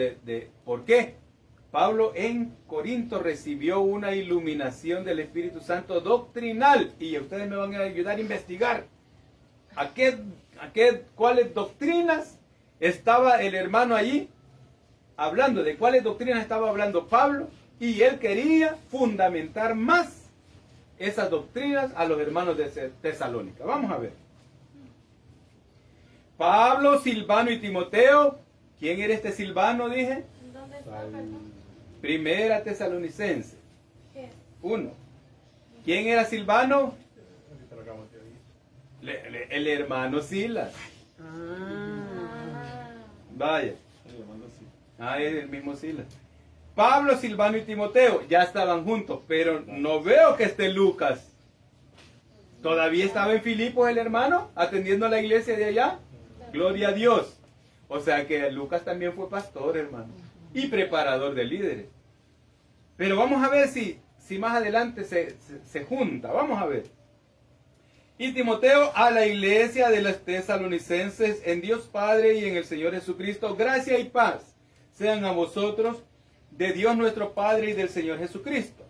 ¿por qué? Pablo en Corinto recibió una iluminación del Espíritu Santo doctrinal, y ustedes me van a ayudar a investigar cuáles doctrinas estaba el hermano allí hablando, de cuáles doctrinas estaba hablando Pablo, y él quería fundamentar más esas doctrinas a los hermanos de Tesalónica. Vamos a ver. Pablo, Silvano y Timoteo. ¿Quién era este Silvano, dije? ¿Dónde está, perdón? Primera Tesalonicense ¿Qué? 1. ¿Quién era Silvano? Ahorita lo acabamos de oír. El hermano Silas. Ah. Vaya. El hermano sí. Es el mismo Silas. Pablo, Silvano y Timoteo ya estaban juntos, pero no veo que esté Lucas. ¿Todavía estaba en Filipos el hermano, atendiendo a la iglesia de allá? Gloria a Dios. O sea que Lucas también fue pastor, hermano, y preparador de líderes. Pero vamos a ver si más adelante se junta. Vamos a ver. Y Timoteo, a la iglesia de los tesalonicenses, en Dios Padre y en el Señor Jesucristo, gracia y paz sean a vosotros, de Dios nuestro Padre y del Señor Jesucristo.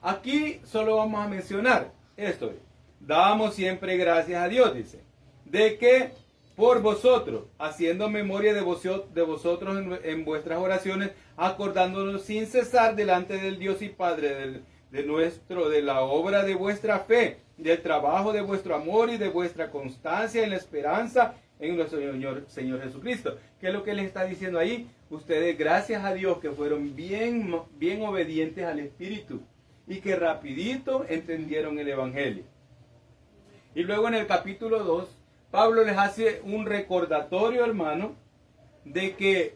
Aquí solo vamos a mencionar esto. Damos siempre gracias a Dios, dice, de que por vosotros, haciendo memoria de vosotros en vuestras oraciones, acordándonos sin cesar delante del Dios y Padre de la obra de vuestra fe, del trabajo de vuestro amor y de vuestra constancia en la esperanza en nuestro Señor Jesucristo. ¿Qué es lo que les está diciendo ahí? Ustedes, gracias a Dios, que fueron bien obedientes al Espíritu y que rapidito entendieron el Evangelio. Y luego en el capítulo 2, Pablo les hace un recordatorio, hermano, de que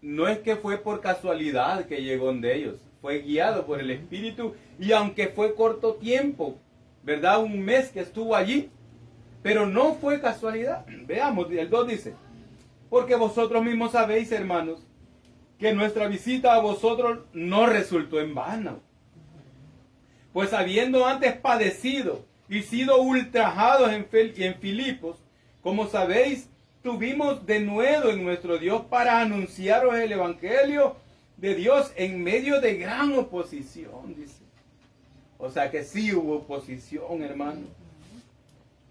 no es que fue por casualidad que llegó de ellos, fue guiado por el Espíritu, y aunque fue corto tiempo, ¿verdad? Un mes que estuvo allí, pero no fue casualidad. Veamos, el 2 dice, porque vosotros mismos sabéis, hermanos, que nuestra visita a vosotros no resultó en vano. Pues habiendo antes padecido y sido ultrajados en Filipos, como sabéis, tuvimos de nuevo en nuestro Dios para anunciaros el Evangelio de Dios en medio de gran oposición, dice. O sea que sí hubo oposición, hermano.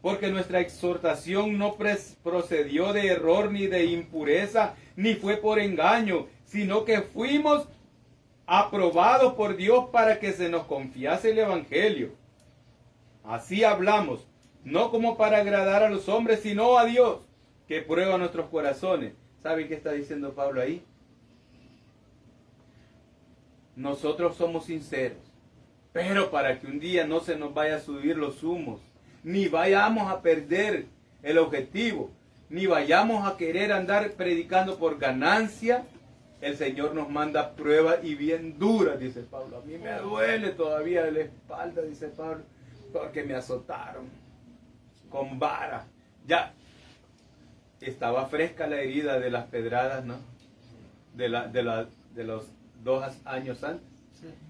Porque nuestra exhortación no procedió de error ni de impureza, ni fue por engaño, sino que fuimos aprobados por Dios para que se nos confiase el Evangelio. Así hablamos, no como para agradar a los hombres, sino a Dios, que prueba nuestros corazones. ¿Saben qué está diciendo Pablo ahí? Nosotros somos sinceros, pero para que un día no se nos vaya a subir los humos, ni vayamos a perder el objetivo, ni vayamos a querer andar predicando por ganancia, el Señor nos manda pruebas y bien duras, dice Pablo. A mí me duele todavía la espalda, dice Pablo, porque me azotaron con vara. Ya estaba fresca la herida de las pedradas, ¿no? De los 2 años antes,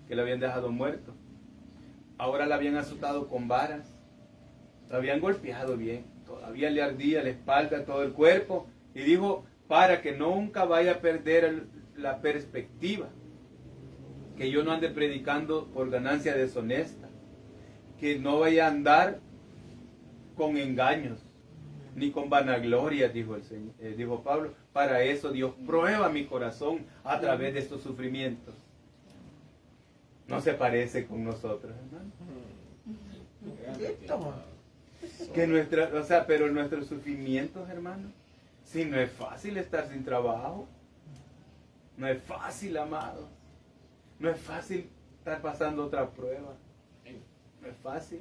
que le habían dejado muerto. Ahora la habían azotado con varas, la habían golpeado bien, todavía le ardía la espalda, todo el cuerpo, y dijo, para que nunca vaya a perder la perspectiva, que yo no ande predicando por ganancia deshonesta, que no vaya a andar con engaños, ni con vanagloria, dijo Pablo. Para eso Dios prueba mi corazón a través de estos sufrimientos. No se parece con nosotros, hermano. Pero nuestros sufrimientos, hermano, si no es fácil estar sin trabajo, no es fácil, amado, no es fácil estar pasando otra prueba, no es fácil.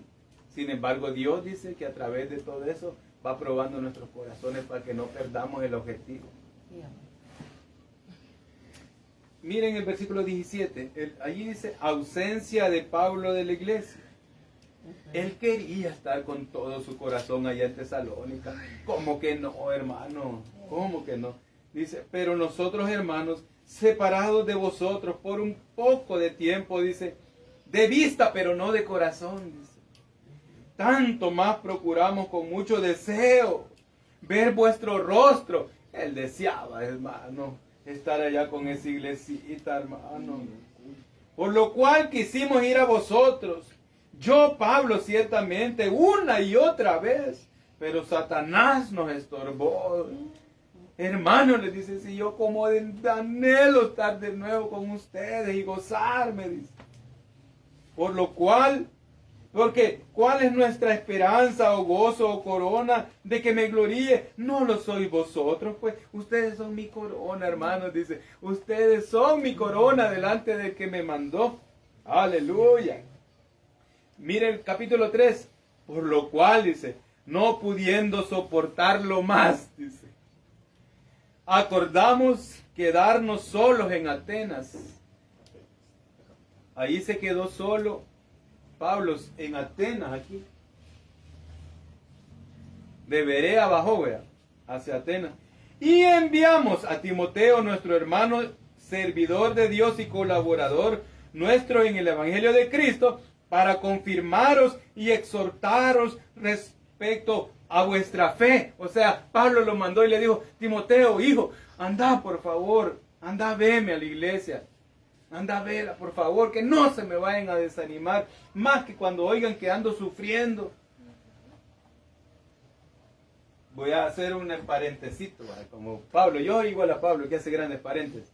Sin embargo, Dios dice que a través de todo eso va probando nuestros corazones para que no perdamos el objetivo. Miren el versículo 17, allí dice ausencia de Pablo de la iglesia. Él quería estar con todo su corazón allá en Tesalónica. ¿Cómo que no, hermano? ¿Cómo que no? Dice, pero nosotros, hermanos, separados de vosotros por un poco de tiempo, dice, de vista, pero no de corazón, dice. tanto más procuramos con mucho deseo ver vuestro rostro. Él deseaba, hermano, estar allá con esa iglesita, hermano. Por lo cual quisimos ir a vosotros. Yo, Pablo, ciertamente, una y otra vez. Pero Satanás nos estorbó. Hermano, le dice, si yo como de anhelo estar de nuevo con ustedes y gozarme, dice. Por lo cual, porque ¿cuál es nuestra esperanza o gozo o corona de que me gloríe? No lo sois vosotros, pues ustedes son mi corona, hermanos, dice. Ustedes son mi corona delante del que me mandó. Aleluya. Mire el capítulo 3. Por lo cual, dice, no pudiendo soportarlo más, dice, acordamos quedarnos solos en Atenas. Ahí se quedó solo Pablo en Atenas, aquí. De Berea bajó, vea, hacia Atenas. Y enviamos a Timoteo, nuestro hermano, servidor de Dios y colaborador nuestro en el Evangelio de Cristo, para confirmaros y exhortaros respecto a vuestra fe. O sea, Pablo lo mandó y le dijo, Timoteo, hijo, anda por favor, anda veme a la iglesia. Anda a verla, por favor, que no se me vayan a desanimar, más que cuando oigan que ando sufriendo. Voy a hacer un parentecito, como Pablo, yo igual a Pablo, que hace grandes paréntesis.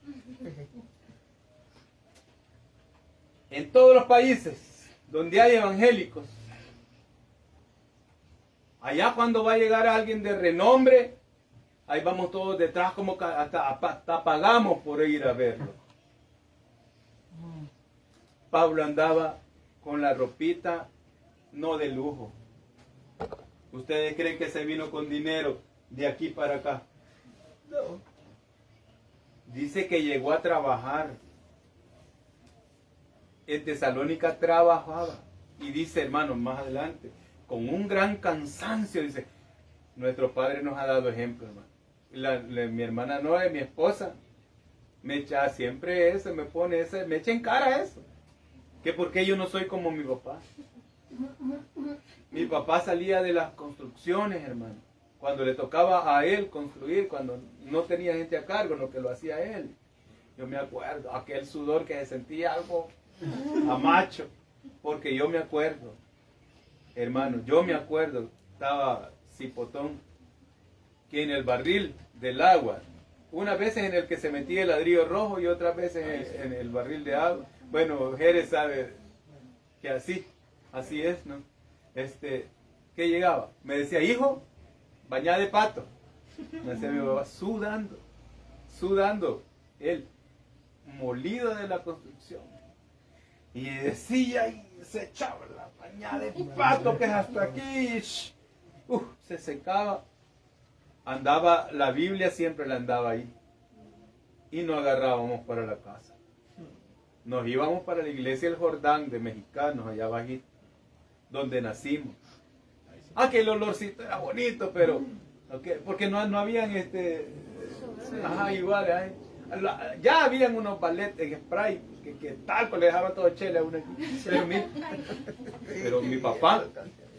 En todos los países donde hay evangélicos, allá cuando va a llegar alguien de renombre, ahí vamos todos detrás, como hasta pagamos por ir a verlo. Pablo andaba con la ropita, no de lujo. ¿Ustedes creen que se vino con dinero de aquí para acá? No. Dice que llegó a trabajar. En Tesalónica trabajaba. Y dice, hermanos, más adelante, con un gran cansancio, dice, nuestro Padre nos ha dado ejemplo, hermano. Mi hermana Noé, mi esposa, me echa siempre eso, me pone eso, me echa en cara eso. Que porque yo no soy como mi papá. Mi papá salía de las construcciones, hermano. Cuando le tocaba a él construir, cuando no tenía gente a cargo, lo que lo hacía él. Yo me acuerdo, aquel sudor que se sentía algo a macho. Porque yo me acuerdo, hermano, yo me acuerdo, estaba Cipotón, que en el barril del agua, unas veces en el que se metía el ladrillo rojo y otras veces en el barril de agua. Bueno, Jerez sabe que así es, ¿no? ¿Qué llegaba? Me decía, hijo, bañá de pato. Me decía mi papá, sudando, él, molido de la construcción. Y decía, y se echaba la bañada de pato, que es hasta aquí, se secaba. Andaba, la Biblia siempre la andaba ahí. Y nos agarrábamos para la casa. Nos íbamos para la iglesia del Jordán de mexicanos, allá abajito, donde nacimos. Que el olorcito era bonito, pero porque no habían igual, ya habían unos balletes en spray, que talco le dejaba todo chile a uno aquí. Pero mi papá,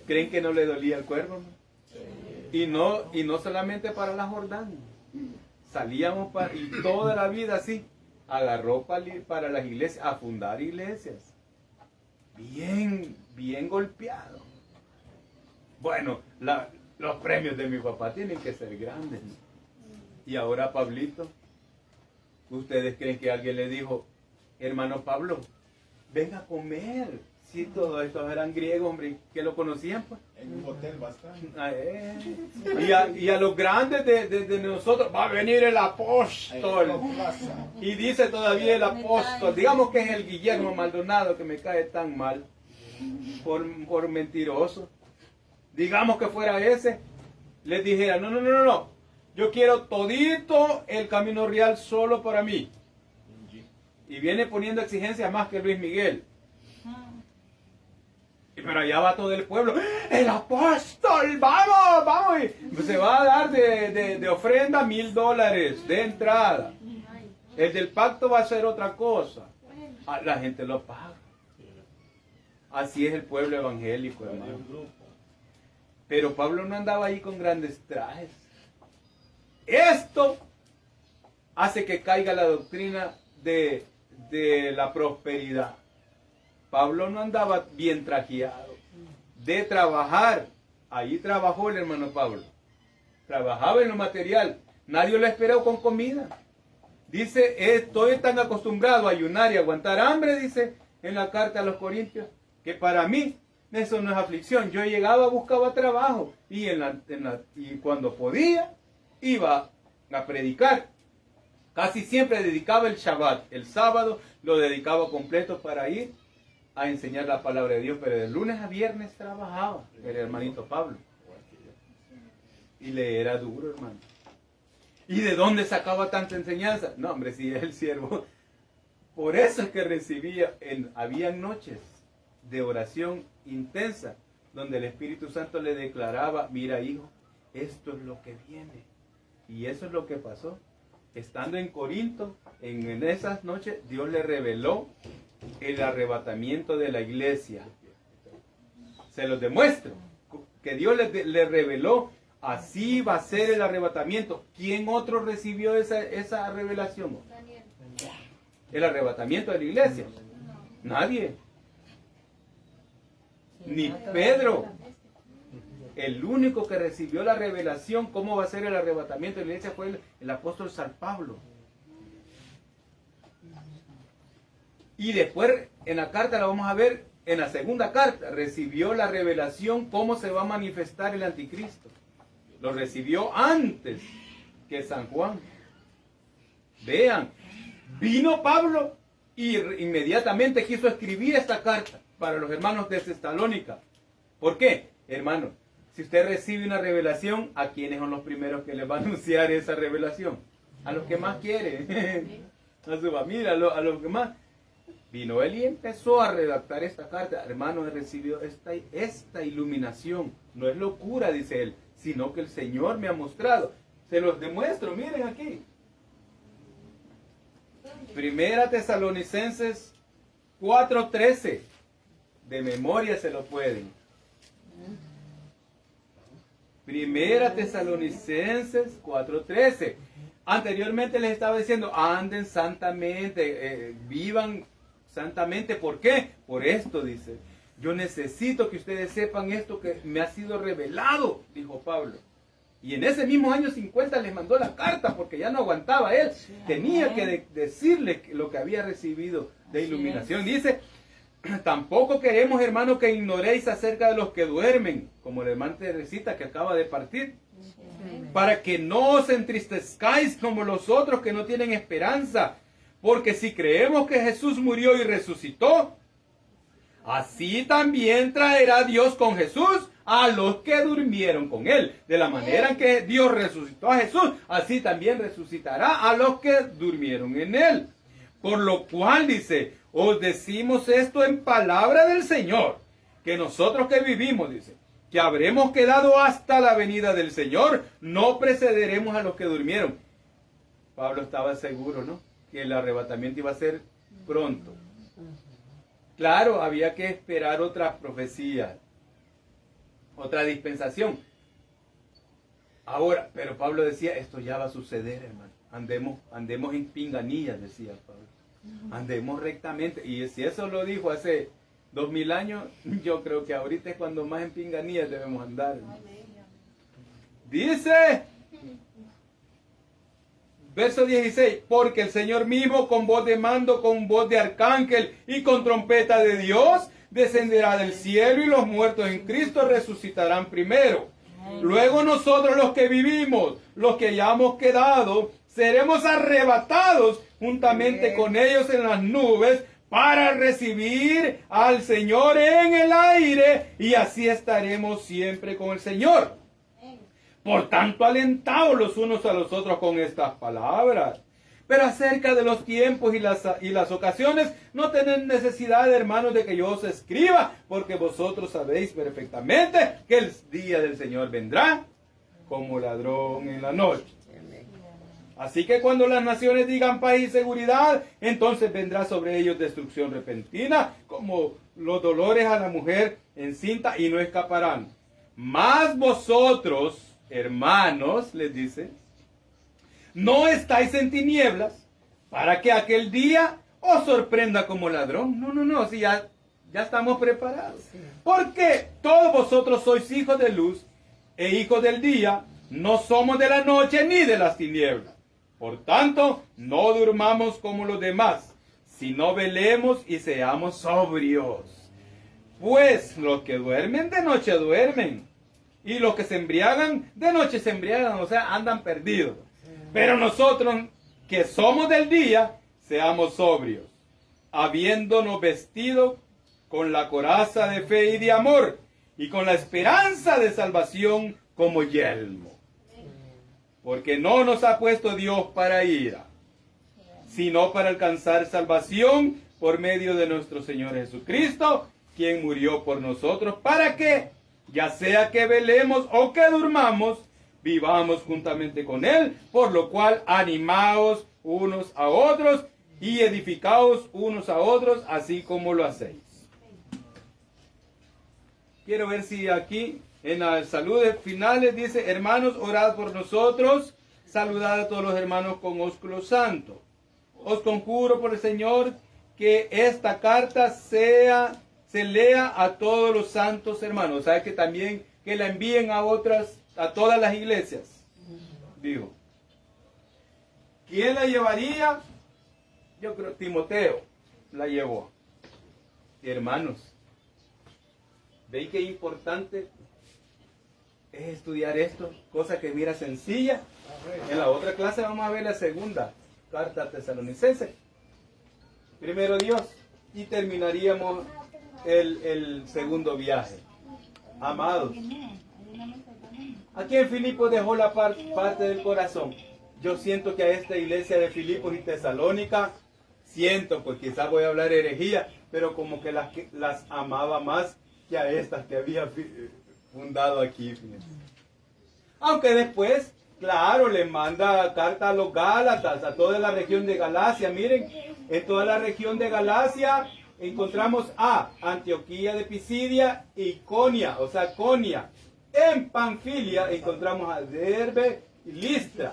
¿creen que no le dolía el cuerpo? Y no solamente para la Jordán. Salíamos y toda la vida así. Agarró para las iglesias, a fundar iglesias. Bien golpeado. Bueno, los premios de mi papá tienen que ser grandes, ¿no? Y ahora Pablito, ¿ustedes creen que alguien le dijo, hermano Pablo, venga a comer? Sí, todos estos eran griegos, hombre, que lo conocían, pues. En un hotel bastante. Y a los grandes de nosotros va a venir el apóstol. Y dice todavía el apóstol. Digamos que es el Guillermo Maldonado, que me cae tan mal por mentiroso. Digamos que fuera ese. Les dijera, no. Yo quiero todito el Camino Real solo para mí. Y viene poniendo exigencias más que Luis Miguel. Pero allá va todo el pueblo. ¡El apóstol! ¡Vamos! Y se va a dar de ofrenda $1,000 de entrada. El del pacto va a ser otra cosa. La gente lo paga. Así es el pueblo evangélico, hermano. Pero Pablo no andaba ahí con grandes trajes. Esto hace que caiga la doctrina de la prosperidad. Pablo no andaba bien trajeado. De trabajar, ahí trabajó el hermano Pablo. Trabajaba en lo material. Nadie lo esperó con comida. Dice, estoy tan acostumbrado a ayunar y aguantar hambre, dice en la carta a los Corintios, que para mí eso no es aflicción. Yo llegaba, buscaba trabajo y cuando podía, iba a predicar. Casi siempre dedicaba el Shabbat. El sábado lo dedicaba completo para ir a enseñar la palabra de Dios, pero de lunes a viernes trabajaba el hermanito Pablo. Y le era duro, hermano. ¿Y de dónde sacaba tanta enseñanza? No, hombre, si es el siervo. Por eso es que recibía, habían noches de oración intensa, donde el Espíritu Santo le declaraba, mira hijo, esto es lo que viene. Y eso es lo que pasó. Estando en Corinto, en esas noches, Dios le reveló el arrebatamiento de la iglesia. Se los demuestro, que Dios le reveló, así va a ser el arrebatamiento. ¿Quién otro recibió esa revelación? Daniel. El arrebatamiento de la iglesia. Nadie. Ni Pedro. El único que recibió la revelación, cómo va a ser el arrebatamiento de la iglesia, fue el apóstol San Pablo. Y después, en la carta la vamos a ver, en la segunda carta, recibió la revelación cómo se va a manifestar el anticristo. Lo recibió antes que San Juan. Vean, vino Pablo y inmediatamente quiso escribir esta carta para los hermanos de Tesalónica. ¿Por qué? Hermano, si usted recibe una revelación, ¿a quiénes son los primeros que les va a anunciar esa revelación? A los que más quieren. A su familia, a los que más. Vino él y empezó a redactar esta carta. Hermano, he recibido esta iluminación. No es locura, dice él, sino que el Señor me ha mostrado. Se los demuestro, miren aquí. Primera Tesalonicenses 4:13. De memoria se lo pueden. Primera Tesalonicenses 4:13. Anteriormente les estaba diciendo, anden santamente, vivan santamente. ¿Por qué? Por esto, dice. Yo necesito que ustedes sepan esto que me ha sido revelado, dijo Pablo. Y en ese mismo año 50 les mandó la carta porque ya no aguantaba él. Tenía que decirle lo que había recibido de iluminación. Dice, tampoco queremos, hermano, que ignoréis acerca de los que duermen, como el hermano Teresita que acaba de partir, para que no os entristezcáis como los otros que no tienen esperanza. Porque si creemos que Jesús murió y resucitó, así también traerá Dios con Jesús a los que durmieron con él. De la manera en que Dios resucitó a Jesús, así también resucitará a los que durmieron en él. Por lo cual dice, os decimos esto en palabra del Señor, que nosotros que vivimos, dice, que habremos quedado hasta la venida del Señor, no precederemos a los que durmieron. Pablo estaba seguro, ¿no?, que el arrebatamiento iba a ser pronto. Claro, había que esperar otra profecía, otra dispensación. Ahora, pero Pablo decía, esto ya va a suceder, hermano. Andemos en pinganillas, decía Pablo. Andemos rectamente. Y si eso lo dijo hace 2000 años, yo creo que ahorita es cuando más en pinganillas debemos andar. Dice, verso 16, porque el Señor mismo con voz de mando, con voz de arcángel y con trompeta de Dios, descenderá del cielo y los muertos en Cristo resucitarán primero. Luego nosotros los que vivimos, los que hayamos quedado, seremos arrebatados juntamente con ellos en las nubes para recibir al Señor en el aire y así estaremos siempre con el Señor. Por tanto, alentaos los unos a los otros con estas palabras. Pero acerca de los tiempos y las ocasiones, no tenéis necesidad, hermanos, de que yo os escriba, porque vosotros sabéis perfectamente que el día del Señor vendrá como ladrón en la noche. Así que cuando las naciones digan paz y seguridad, entonces vendrá sobre ellos destrucción repentina, como los dolores a la mujer encinta, y no escaparán. Mas vosotros, hermanos, les dice, no estáis en tinieblas para que aquel día os sorprenda como ladrón. No, si ya estamos preparados. Porque todos vosotros sois hijos de luz e hijos del día, no somos de la noche ni de las tinieblas. Por tanto, no durmamos como los demás, sino velemos y seamos sobrios. Pues los que duermen de noche duermen, y los que se embriagan de noche se embriagan, o sea, andan perdidos. Pero nosotros que somos del día, seamos sobrios, habiéndonos vestido con la coraza de fe y de amor, y con la esperanza de salvación como yelmo. Porque no nos ha puesto Dios para ira, sino para alcanzar salvación por medio de nuestro Señor Jesucristo, quien murió por nosotros, para que, ya sea que velemos o que durmamos, vivamos juntamente con Él, por lo cual animaos unos a otros y edificaos unos a otros, así como lo hacéis. Quiero ver si aquí en las saludes finales dice, hermanos, orad por nosotros, saludad a todos los hermanos con ósculo santo. Os conjuro por el Señor que esta carta se lea a todos los santos hermanos. ¿Sabe que también que la envíen a todas las iglesias? Digo. ¿Quién la llevaría? Yo creo Timoteo la llevó. Hermanos, ¿veis qué importante es estudiar esto? Cosa que mira sencilla. En la otra clase vamos a ver la segunda carta a Tesalonicenses. Primero Dios. Y terminaríamos el segundo viaje. Amados, aquí en Filipos dejó la parte del corazón. Yo siento que a esta iglesia de Filipos y Tesalónica, pues quizás voy a hablar herejía, pero como que las amaba más que a estas que había fundado aquí. Aunque después, claro, le manda carta a los Gálatas, a toda la región de Galacia. Miren, en toda la región de Galacia encontramos a Antioquía de Pisidia y Conia, o sea, Conia. En Panfilia encontramos a Derbe y Listra.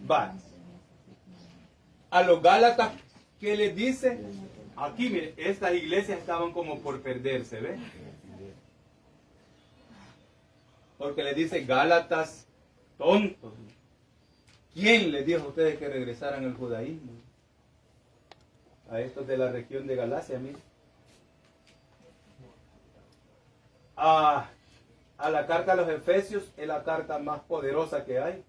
Va. A los Gálatas, ¿qué les dice? Aquí, miren, estas iglesias estaban como por perderse, ¿ves? Porque les dice Gálatas tontos. ¿Quién les dijo a ustedes que regresaran al judaísmo? A estos de la región de Galacia, miren. A la carta a los Efesios es la carta más poderosa que hay.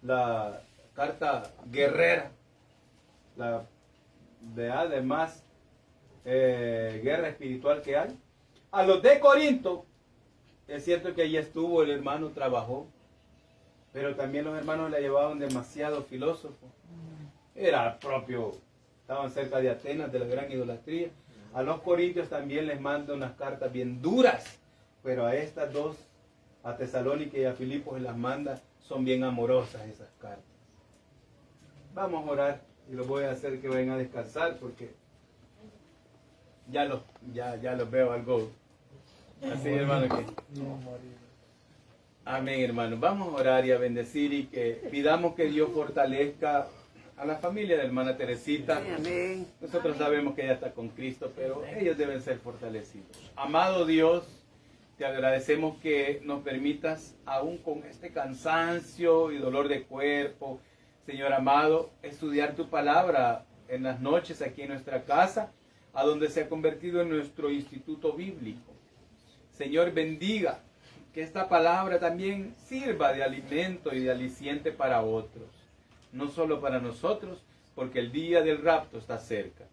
La carta guerrera. La de más guerra espiritual que hay. A los de Corinto, es cierto que allí estuvo, el hermano trabajó, pero también los hermanos le llevaban demasiado filósofo. Era propio, estaban cerca de Atenas, de la gran idolatría. A los corintios también les manda unas cartas bien duras, pero a estas dos, a Tesalónica y a Filipos, las manda, son bien amorosas esas cartas. Vamos a orar y los voy a hacer que vayan a descansar porque ya los veo algo así, hermano. Amén, hermano. Vamos a orar y a bendecir y que pidamos que Dios fortalezca a la familia de la hermana Teresita. Amén. Nosotros sabemos que ella está con Cristo, pero ellos deben ser fortalecidos. Amado Dios, te agradecemos que nos permitas, aún con este cansancio y dolor de cuerpo, Señor amado, estudiar tu palabra en las noches aquí en nuestra casa, a donde se ha convertido en nuestro instituto bíblico. Señor, bendiga que esta palabra también sirva de alimento y de aliciente para otros, no solo para nosotros, porque el día del rapto está cerca.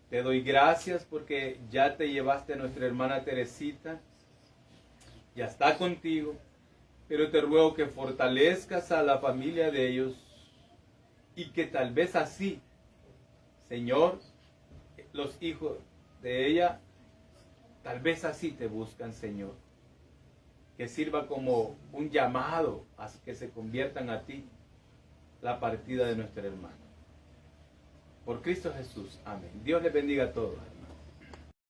Te doy gracias porque ya te llevaste a nuestra hermana Teresita, ya está contigo, pero te ruego que fortalezcas a la familia de ellos y que tal vez así, Señor, los hijos de ella, tal vez así te buscan, Señor. Que sirva como un llamado a que se conviertan a ti la partida de nuestra hermana. Por Cristo Jesús. Amén. Dios les bendiga a todos.